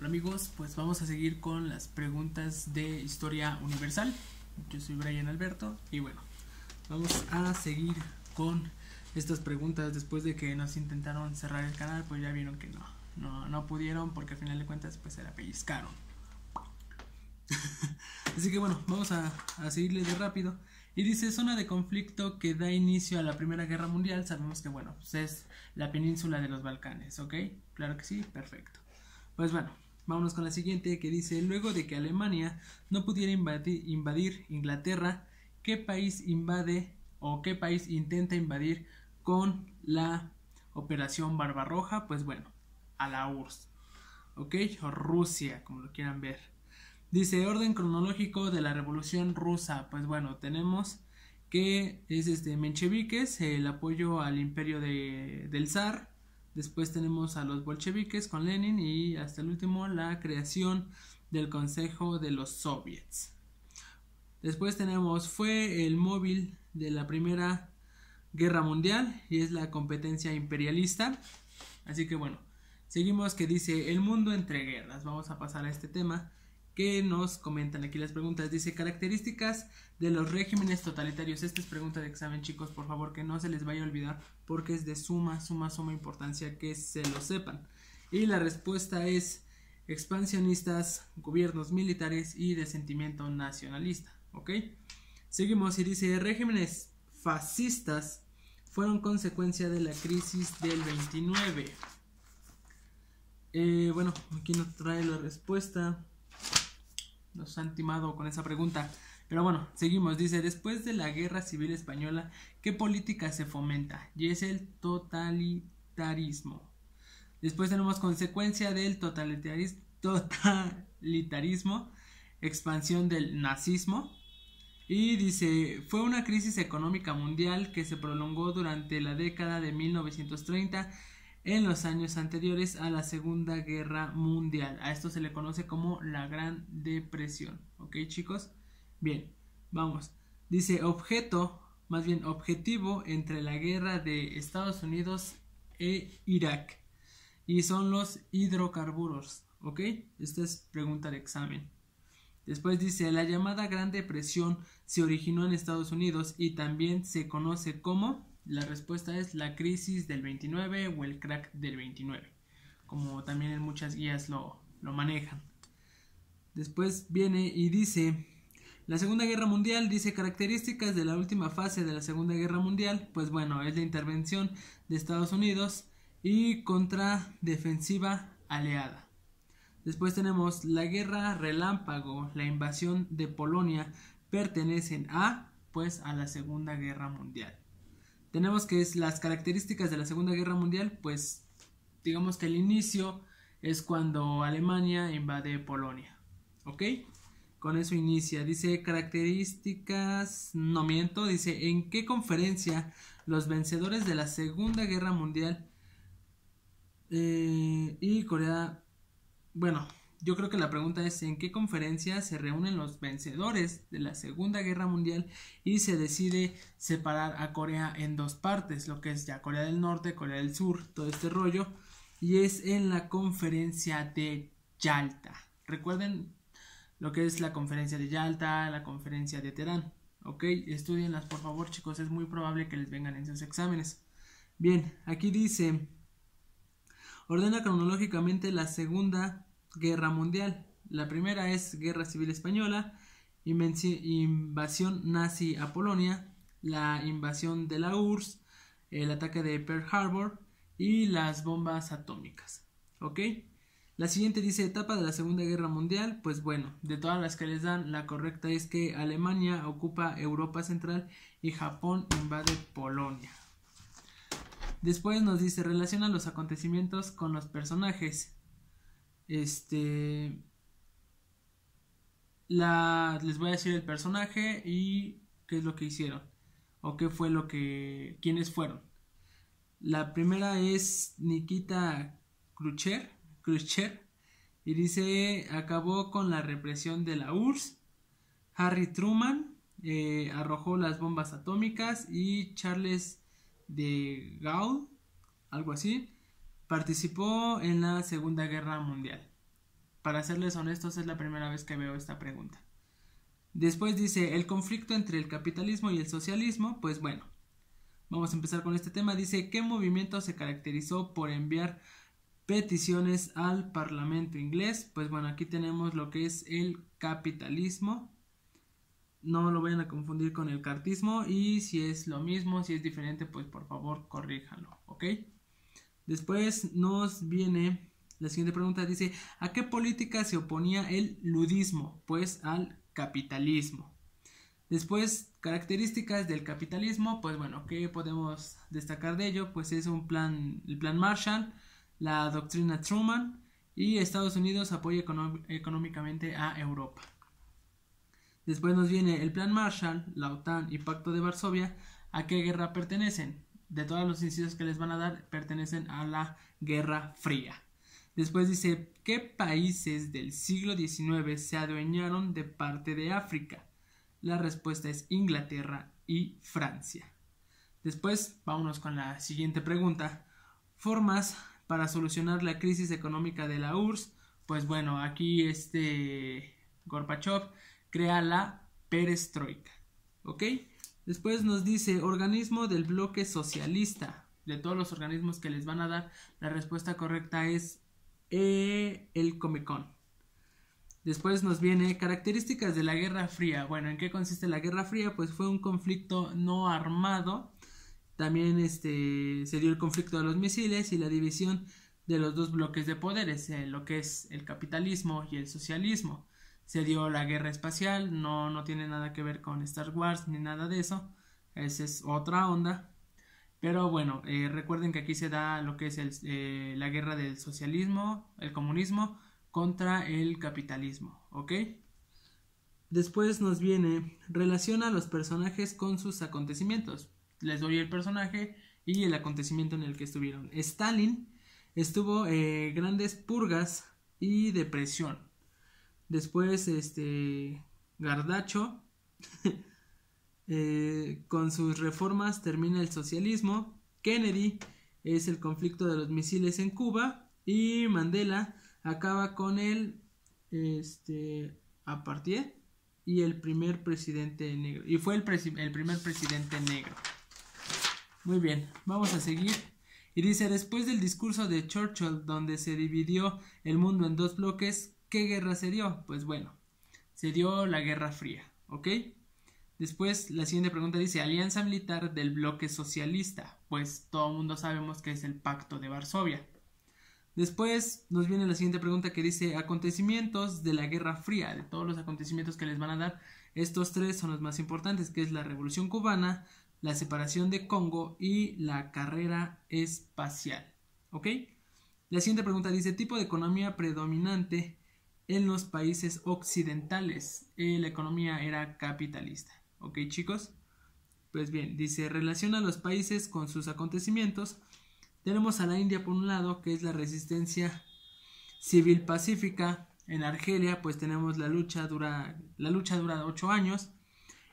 Hola amigos, pues vamos a seguir con las preguntas de historia universal. Yo soy Brian Alberto y bueno, vamos a seguir con estas preguntas después de que nos intentaron cerrar el canal, pues ya vieron que no pudieron porque al final de cuentas pues se la pellizcaron. Así que bueno, vamos a seguirle de rápido. Y dice, zona de conflicto que da inicio a la Primera Guerra Mundial. Sabemos que bueno, pues es la península de los Balcanes, ¿ok? Claro que sí, perfecto. Pues bueno, vámonos con la siguiente que dice, luego de que Alemania no pudiera invadir Inglaterra, ¿qué país invade o qué país intenta invadir con la Operación Barbarroja? Pues bueno, a la URSS, ¿ok? O Rusia, como lo quieran ver. Dice, orden cronológico de la Revolución Rusa. Pues bueno, tenemos que es mencheviques, el apoyo al imperio del zar. Después tenemos a los bolcheviques con Lenin y hasta el último la creación del Consejo de los Soviets. Después tenemos, fue el móvil de la Primera Guerra Mundial y es la competencia imperialista. Así que bueno, seguimos que dice, el mundo entre guerras. Vamos a pasar a este tema que nos comentan aquí las preguntas. Dice, características de los regímenes totalitarios. Esta es pregunta de examen, chicos, por favor que no se les vaya a olvidar porque es de suma importancia que se lo sepan. Y la respuesta es expansionistas, gobiernos militares y de sentimiento nacionalista, ¿ok? Seguimos y dice, regímenes fascistas fueron consecuencia de la crisis del 29. Bueno, aquí nos trae la respuesta. Nos han timado con esa pregunta. Pero bueno, seguimos. Dice, después de la Guerra Civil Española, ¿qué política se fomenta? Y es el totalitarismo. Después tenemos consecuencia del totalitarismo, expansión del nazismo. Y dice, fue una crisis económica mundial que se prolongó durante la década de 1930 en los años anteriores a la Segunda Guerra Mundial. A esto se le conoce como la Gran Depresión. ¿Ok, chicos? Bien, vamos. Dice, objetivo entre la guerra de Estados Unidos e Irak. Y son los hidrocarburos. ¿Ok? Esta es pregunta de examen. Después dice, la llamada Gran Depresión se originó en Estados Unidos y también se conoce como... La respuesta es la crisis del 29 o el crack del 29, como también en muchas guías lo manejan. Después viene y dice, la Segunda Guerra Mundial, dice características de la última fase de la Segunda Guerra Mundial, pues bueno, es la intervención de Estados Unidos y contradefensiva aliada. Después tenemos la Guerra Relámpago, la invasión de Polonia, pertenecen a la Segunda Guerra Mundial. Tenemos que es las características de la Segunda Guerra Mundial, pues digamos que el inicio es cuando Alemania invade Polonia, ¿ok? Con eso inicia, dice características, no miento, dice en qué conferencia los vencedores de la Segunda Guerra Mundial y Corea, bueno, yo creo que la pregunta es en qué conferencia se reúnen los vencedores de la Segunda Guerra Mundial y se decide separar a Corea en dos partes, lo que es ya Corea del Norte, Corea del Sur, todo este rollo, y es en la conferencia de Yalta. Recuerden lo que es la conferencia de Yalta, la conferencia de Teherán, ok, estudienlas por favor, chicos, es muy probable que les vengan en sus exámenes. Bien, aquí dice, ordena cronológicamente la Segunda Guerra Mundial. La primera es Guerra Civil Española, invasión nazi a Polonia, la invasión de la URSS, el ataque de Pearl Harbor y las bombas atómicas. ¿Ok? La siguiente dice etapa de la Segunda Guerra Mundial. Pues bueno, de todas las que les dan, la correcta es que Alemania ocupa Europa Central y Japón invade Polonia. Después nos dice relaciona los acontecimientos con los personajes. Les voy a decir el personaje y qué es lo que hicieron o qué fue quiénes fueron. La primera es Nikita Khrushchev y dice acabó con la represión de la URSS. Harry Truman arrojó las bombas atómicas y Charles de Gaulle, algo así, participó en la Segunda Guerra Mundial. para serles honestos, es la primera vez que veo esta pregunta. Después dice, el conflicto entre el capitalismo y el socialismo, pues bueno, vamos a empezar con este tema. Dice, ¿qué movimiento se caracterizó por enviar peticiones al Parlamento inglés? Pues bueno, aquí tenemos lo que es el capitalismo. No lo vayan a confundir con el cartismo, y si es lo mismo, si es diferente, pues por favor corríjanlo, ¿ok? Después nos viene la siguiente pregunta, dice, ¿a qué política se oponía el ludismo? Pues al capitalismo. Después, características del capitalismo, pues bueno, ¿qué podemos destacar de ello? Pues es el plan Marshall, la doctrina Truman, y Estados Unidos apoya económicamente a Europa. Después nos viene el plan Marshall, la OTAN y Pacto de Varsovia. ¿A qué guerra pertenecen? De todos los incisos que les van a dar, pertenecen a la Guerra Fría. Después dice, ¿qué países del siglo XIX se adueñaron de parte de África? La respuesta es Inglaterra y Francia. Después, vámonos con la siguiente pregunta. Formas para solucionar la crisis económica de la URSS. Pues bueno, aquí Gorbachev crea la perestroika, ¿ok? Después nos dice, organismo del bloque socialista. De todos los organismos que les van a dar, la respuesta correcta es el Comecon. Después nos viene características de la Guerra Fría. Bueno, ¿en qué consiste la Guerra Fría? Pues fue un conflicto no armado. También se dio el conflicto de los misiles y la división de los dos bloques de poderes, lo que es el capitalismo y el socialismo. Se dio la guerra espacial, no tiene nada que ver con Star Wars ni nada de eso, esa es otra onda. Pero bueno, recuerden que aquí se da lo que es la guerra del socialismo, el comunismo contra el capitalismo, ¿ok? Después nos viene, relaciona a los personajes con sus acontecimientos. Les doy el personaje y el acontecimiento en el que estuvieron. Stalin estuvo grandes purgas y depresión. Después, Gardacho, con sus reformas termina el socialismo. Kennedy es el conflicto de los misiles en Cuba. Y Mandela acaba con el apartheid y el primer presidente negro. Y fue el primer presidente negro. Muy bien, vamos a seguir. Y dice, después del discurso de Churchill, donde se dividió el mundo en dos bloques, ¿qué guerra se dio? Pues bueno, se dio la Guerra Fría, ¿ok? Después, la siguiente pregunta dice, alianza militar del bloque socialista. Pues todo el mundo sabemos que es el Pacto de Varsovia. Después nos viene la siguiente pregunta que dice, acontecimientos de la Guerra Fría. De todos los acontecimientos que les van a dar, estos tres son los más importantes, que es la Revolución Cubana, la separación de Congo y la carrera espacial, ¿ok? La siguiente pregunta dice, tipo de economía predominante en los países occidentales. La economía era capitalista, ¿ok, chicos? Pues bien, dice, relaciona a los países con sus acontecimientos. Tenemos a la India por un lado, que es la resistencia civil pacífica. En Argelia, pues tenemos la lucha dura 8 años.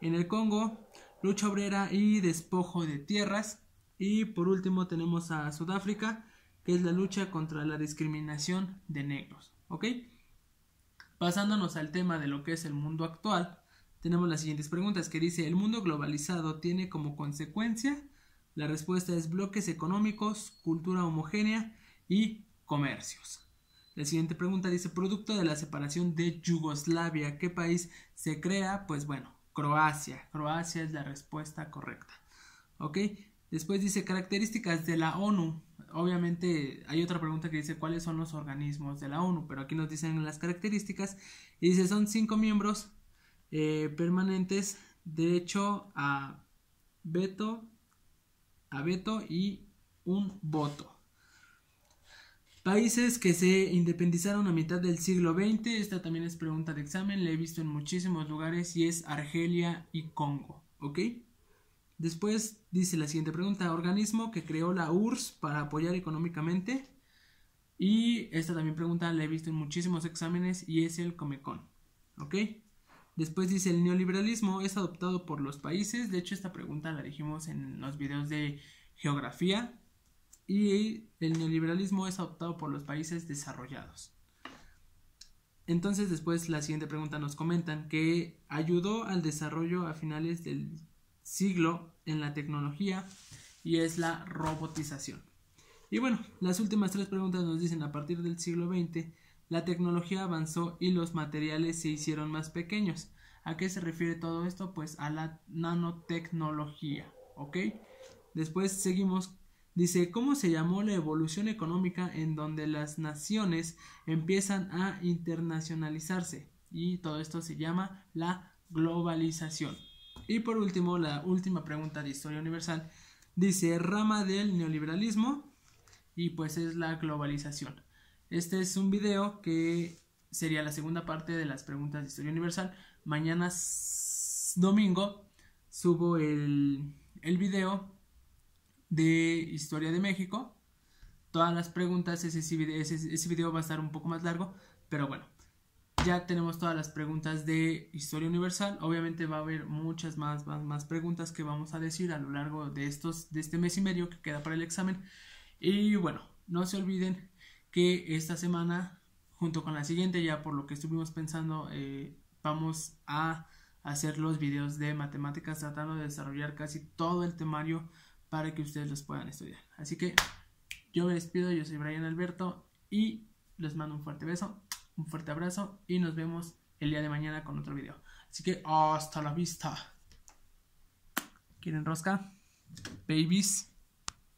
En el Congo, lucha obrera y despojo de tierras. Y por último tenemos a Sudáfrica, que es la lucha contra la discriminación de negros, ¿ok? Pasándonos al tema de lo que es el mundo actual, tenemos las siguientes preguntas que dice, ¿el mundo globalizado tiene como consecuencia? La respuesta es bloques económicos, cultura homogénea y comercios. La siguiente pregunta dice, producto de la separación de Yugoslavia, ¿qué país se crea? Pues bueno, Croacia. Croacia es la respuesta correcta, ¿ok? Después dice, características de la ONU. Obviamente hay otra pregunta que dice, ¿cuáles son los organismos de la ONU? Pero aquí nos dicen las características y dice, son 5 miembros permanentes, derecho a veto y un voto. Países que se independizaron a mitad del siglo XX, esta también es pregunta de examen, la he visto en muchísimos lugares y es Argelia y Congo, ¿ok? Después dice la siguiente pregunta, organismo que creó la URSS para apoyar económicamente, y esta también pregunta la he visto en muchísimos exámenes y es el Comecon, ¿ok? Después dice, el neoliberalismo es adoptado por los países. De hecho, esta pregunta la dijimos en los videos de geografía. Y el neoliberalismo es adoptado por los países desarrollados. Entonces después la siguiente pregunta nos comentan que ayudó al desarrollo a finales del siglo en la tecnología y es la robotización. Y bueno, las últimas 3 preguntas nos dicen a partir del siglo XX la tecnología avanzó y los materiales se hicieron más pequeños. ¿A qué se refiere todo esto? Pues a la nanotecnología, ¿ok? Después seguimos. Dice, ¿cómo se llamó la evolución económica en donde las naciones empiezan a internacionalizarse? Y todo esto se llama la globalización. Y por último, la última pregunta de historia universal. Dice, rama del neoliberalismo, y pues es la globalización. Este es un video que sería la segunda parte de las preguntas de historia universal. Mañana domingo subo el video de historia de México. Todas las preguntas, ese video va a estar un poco más largo, pero bueno, ya tenemos todas las preguntas de historia universal. Obviamente va a haber muchas más preguntas que vamos a decir a lo largo de este mes y medio que queda para el examen. Y bueno, no se olviden que esta semana, junto con la siguiente, ya por lo que estuvimos pensando, vamos a hacer los videos de matemáticas, tratando de desarrollar casi todo el temario para que ustedes los puedan estudiar. Así que yo me despido, yo soy Brian Alberto y les mando un fuerte beso, un fuerte abrazo y nos vemos el día de mañana con otro video. Así que hasta la vista. ¿Quieren rosca? Babies.